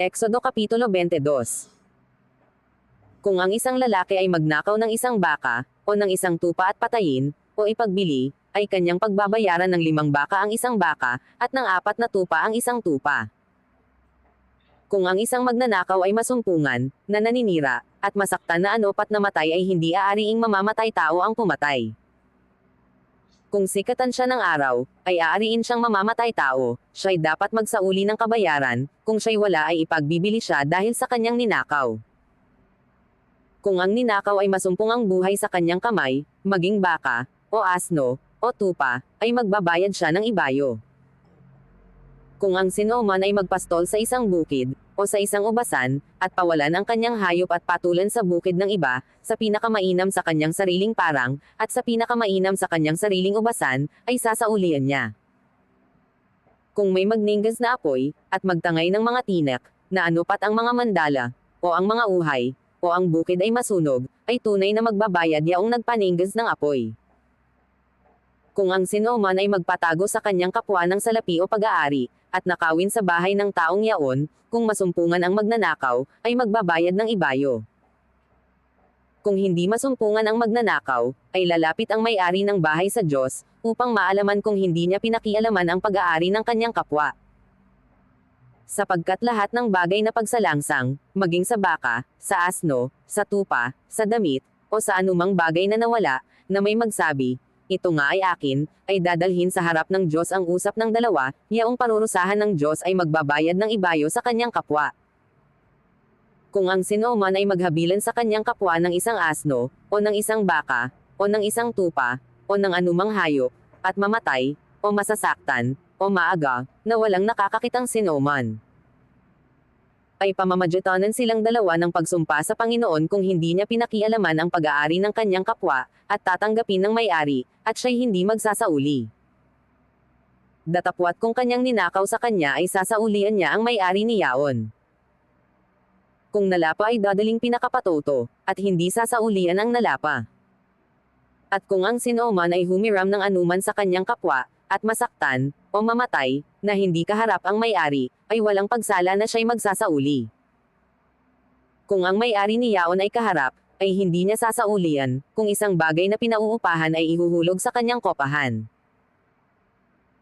Exodo Kapitulo 22. Kung ang isang lalaki ay magnakaw ng isang baka, o ng isang tupa at patayin, o ipagbili, ay kanyang pagbabayaran ng 5 baka ang isang baka, at ng 4 na tupa ang isang tupa. Kung ang isang magnanakaw ay masumpungan, na naninira, at masaktan na ano't namatay ay hindi aariing mamamatay tao ang pumatay. Kung sikatan siya ng araw, ay aariin siyang mamamatay tao, siya'y dapat magsauli ng kabayaran, kung siya'y wala ay ipagbibili siya dahil sa kanyang ninakaw. Kung ang ninakaw ay masumpong ang buhay sa kanyang kamay, maging baka, o asno, o tupa, ay magbabayad siya ng ibayo. Kung ang sinoman ay magpastol sa isang bukid, o sa isang ubasan, at pawalan ang kanyang hayop at patulan sa bukid ng iba, sa pinakamainam sa kanyang sariling parang, at sa pinakamainam sa kanyang sariling ubasan, ay sasaulian niya. Kung may magninggas na apoy, at magtangay ng mga tinak, na anupat ang mga mandala, o ang mga uhay, o ang bukid ay masunog, ay tunay na magbabayad yaong nagpaninggas ng apoy. Kung ang sinoman ay magpatago sa kanyang kapwa ng salapi o pag-aari, at nakawin sa bahay ng taong yaon, kung masumpungan ang magnanakaw, ay magbabayad ng ibayo. Kung hindi masumpungan ang magnanakaw, ay lalapit ang may-ari ng bahay sa Diyos, upang maalaman kung hindi niya pinakialaman ang pag-aari ng kanyang kapwa. Sapagkat lahat ng bagay na pagsalangsang, maging sa baka, sa asno, sa tupa, sa damit, o sa anumang bagay na nawala, na may magsabi, ito nga ay akin, ay dadalhin sa harap ng Diyos ang usap ng dalawa, yaong parurusahan ng Diyos ay magbabayad ng ibayo sa kanyang kapwa. Kung ang sinoman ay maghabilan sa kanyang kapwa ng isang asno, o ng isang baka, o ng isang tupa, o ng anumang hayop, at mamatay, o masasaktan, o maaga, na walang nakakakitang sinoman, ay pamamadyatanan silang dalawa ng pagsumpa sa Panginoon kung hindi niya pinakialaman ang pag-aari ng kanyang kapwa, at tatanggapin ng may-ari, at siya'y hindi magsasauli. Datapwat kung kanyang ninakaw sa kanya ay sasaulian niya ang may-ari niyaon. Kung nalapa ay dadaling pinakapatoto, at hindi sasaulian ang nalapa. At kung ang sinoman ay humiram ng anuman sa kanyang kapwa, at masaktan, o mamatay, na hindi kaharap ang may-ari, ay walang pagsala na siya'y magsasauli. Kung ang may-ari niyaon ay kaharap, ay hindi niya sasaulian, kung isang bagay na pinauupahan ay ihuhulog sa kanyang kopahan.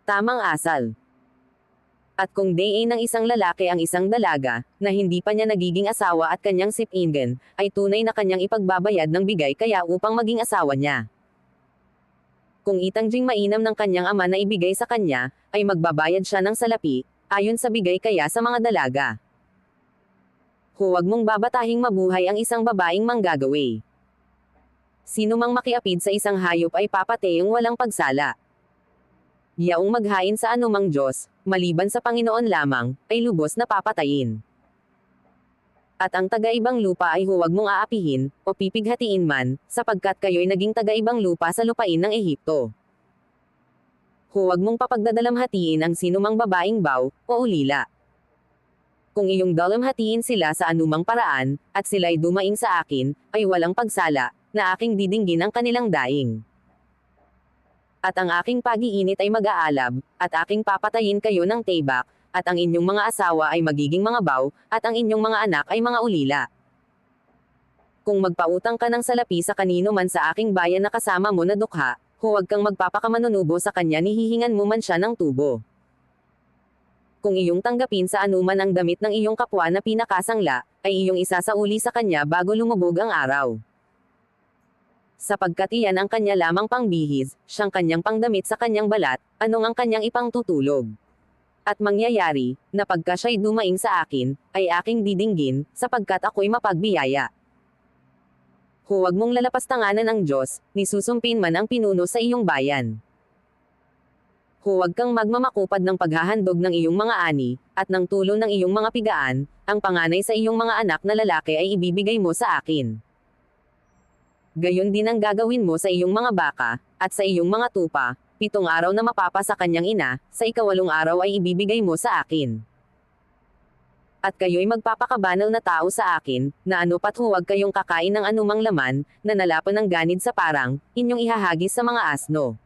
Tamang asal. At kung day ng isang lalaki ang isang dalaga, na hindi pa niya nagiging asawa at kanyang sipingen, ay tunay na kanyang ipagbabayad ng bigay kaya upang maging asawa niya. Kung itangjing mainam ng kanyang ama na ibigay sa kanya, ay magbabayad siya ng salapi, ayon sa bigay kaya sa mga dalaga. Huwag mong babatahing mabuhay ang isang babaeng manggagawi. Sino mang makiapid sa isang hayop ay papatayang walang pagsala. Yaong maghain sa anumang Diyos, maliban sa Panginoon lamang, ay lubos na papatayin. At ang taga-ibang lupa ay huwag mong aapihin, o pipighatiin man, sapagkat kayo'y naging taga-ibang lupa sa lupain ng Ehipto. Huwag mong papagdadalamhatiin ang sinumang babaeng baw, o ulila. Kung iyong dalamhatiin sila sa anumang paraan, at sila'y dumaing sa akin, ay walang pagsala, na aking didinggin ang kanilang daing. At ang aking pag-iinit ay mag-aalab, at aking papatayin kayo ng tebak, at ang inyong mga asawa ay magiging mga baw, at ang inyong mga anak ay mga ulila. Kung magpautang ka ng salapi sa kanino man sa aking bayan na kasama mo na dukha, huwag kang magpapakamanunubo sa kanya ni hihingan mo man siya ng tubo. Kung iyong tanggapin sa anuman ang damit ng iyong kapwa na pinakasangla, ay iyong isasauli sa kanya bago lumubog ang araw. Sapagkat iyan ang kanya lamang pangbihis, siyang kanyang pangdamit sa kanyang balat, anong ang kanyang ipangtutulog. At mangyayari, na pagka siya'y dumaing sa akin, ay aking didinggin, sapagkat ako'y mapagbiyaya. Huwag mong lalapastanganan ang Diyos, ni susumpin man ang pinuno sa iyong bayan. Huwag kang magmamakupad ng paghahandog ng iyong mga ani, at ng tulo ng iyong mga pigaan, ang panganay sa iyong mga anak na lalaki ay ibibigay mo sa akin. Gayon din ang gagawin mo sa iyong mga baka, at sa iyong mga tupa, 7 araw na mapapa sa kanyang ina, sa ika-8 araw ay ibibigay mo sa akin. At kayo'y magpapakabanal na tao sa akin, na anupat huwag kayong kakain ng anumang laman, na nalapan ng ganid sa parang, inyong ihahagis sa mga asno.